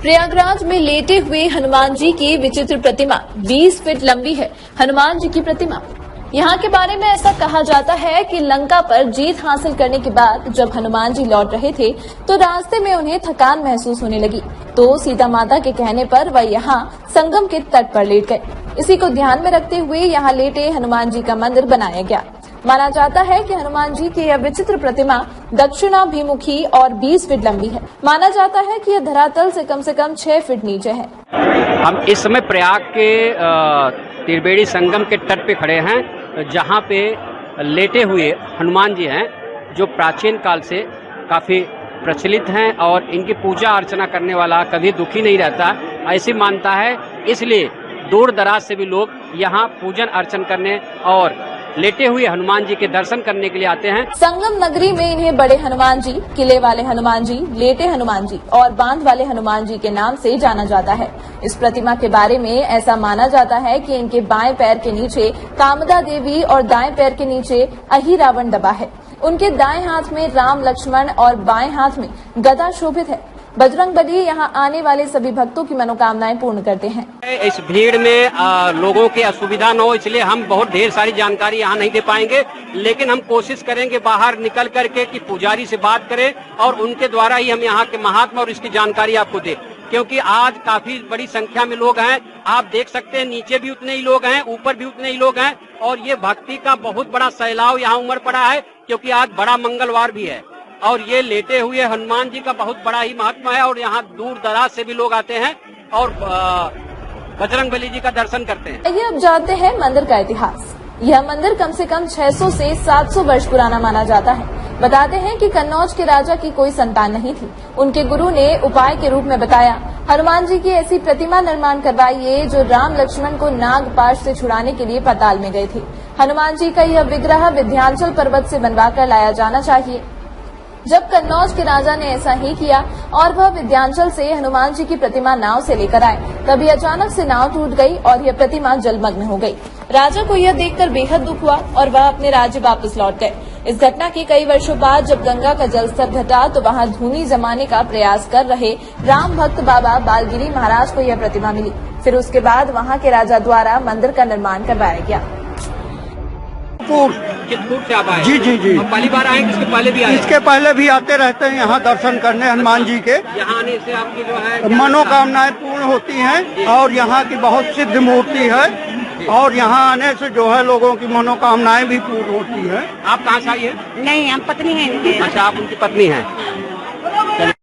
प्रयागराज में लेटे हुए हनुमान जी की विचित्र प्रतिमा 20 फीट लंबी है। हनुमान जी की प्रतिमा यहाँ के बारे में ऐसा कहा जाता है कि लंका पर जीत हासिल करने के बाद जब हनुमान जी लौट रहे थे तो रास्ते में उन्हें थकान महसूस होने लगी, तो सीता माता के कहने पर वह यहाँ संगम के तट पर लेट गए। इसी को ध्यान में रखते हुए यहाँ लेटे हनुमान जी का मंदिर बनाया गया। माना जाता है कि हनुमान जी की यह विचित्र प्रतिमा दक्षिणाभिमुखी और 20 फीट लंबी है। माना जाता है कि यह धरातल से कम 6 फीट नीचे है। हम इस समय प्रयाग के त्रिवेणी संगम के तट पे खड़े हैं, जहां पे लेटे हुए हनुमान जी हैं, जो प्राचीन काल से काफी प्रचलित हैं और इनकी पूजा अर्चना करने वाला कभी दुखी नहीं रहता, ऐसी मानता है। इसलिए दूर दराज से भी लोग यहाँ पूजन अर्चन करने और लेटे हुए हनुमान जी के दर्शन करने के लिए आते हैं। संगम नगरी में इन्हें बड़े हनुमान जी, किले वाले हनुमान जी, लेटे हनुमान जी और बांध वाले हनुमान जी के नाम से जाना जाता है। इस प्रतिमा के बारे में ऐसा माना जाता है कि इनके बाएं पैर के नीचे कामदा देवी और दाएं पैर के नीचे अहिरावण दबा है। उनके दाएं हाथ में राम लक्ष्मण और बाएं हाथ में गदा शोभित है। बजरंगबली यहाँ आने वाले सभी भक्तों की मनोकामनाएं पूर्ण करते हैं। इस भीड़ में लोगों की असुविधा न हो, इसलिए हम बहुत ढेर सारी जानकारी यहाँ नहीं दे पाएंगे, लेकिन हम कोशिश करेंगे बाहर निकल करके कि पुजारी से बात करें और उनके द्वारा ही हम यहाँ के महात्मा और इसकी जानकारी आपको दें, क्योंकि आज काफी बड़ी संख्या में लोग हैं। आप देख सकते हैं नीचे भी उतने ही लोग हैं, ऊपर भी उतने ही लोग हैं और ये भक्ति का बहुत बड़ा सैलाव यहाँ उमड़ पड़ा है, क्योंकि आज बड़ा मंगलवार भी है और ये लेटे हुए हनुमान जी का बहुत बड़ा ही महात्मा है और यहाँ दूर दराज से भी लोग आते हैं और बजरंगबली जी का दर्शन करते हैं। आइए अब जानते हैं मंदिर का इतिहास। यह मंदिर कम से कम 600 से 700 वर्ष पुराना माना जाता है। बताते हैं कि कन्नौज के राजा की कोई संतान नहीं थी। उनके गुरु ने उपाय के रूप में बताया, हनुमान जी की ऐसी प्रतिमा निर्माण करवाइए जो राम लक्ष्मण को नागपाश से छुड़ाने के लिए पाताल में गए थे। हनुमान जी का यह विग्रह विंध्याचल पर्वत से बनवाकर लाया जाना चाहिए। जब कन्नौज के राजा ने ऐसा ही किया और वह विंध्याचल से हनुमान जी की प्रतिमा नाव से लेकर आए, तभी अचानक से नाव टूट गई और यह प्रतिमा जलमग्न हो गई। राजा को यह देखकर बेहद दुख हुआ और वह अपने राज्य वापस लौट गए। इस घटना के कई वर्षों बाद जब गंगा का जलस्तर घटा तो वहां धूनी जमाने का प्रयास कर रहे राम भक्त बाबा बालगिरी महाराज को यह प्रतिमा मिली। फिर उसके बाद वहां के राजा द्वारा मंदिर का निर्माण करवाया गया। चित्रकूट से आप आए? जी जी जी। पहली बार आए? इसके पहले भी आए? इसके पहले भी आते रहते हैं यहाँ दर्शन करने हनुमान जी के। यहाँ आने से आपकी जो है मनोकामनाएं पूर्ण होती हैं और यहाँ की बहुत सिद्ध मूर्ति है और यहाँ आने से जो है लोगों की मनोकामनाएं भी पूर्ण होती है। आप कहाँ से आई है? नहीं, हम पत्नी हैं इनके। अच्छा, आप उनकी पत्नी हैं।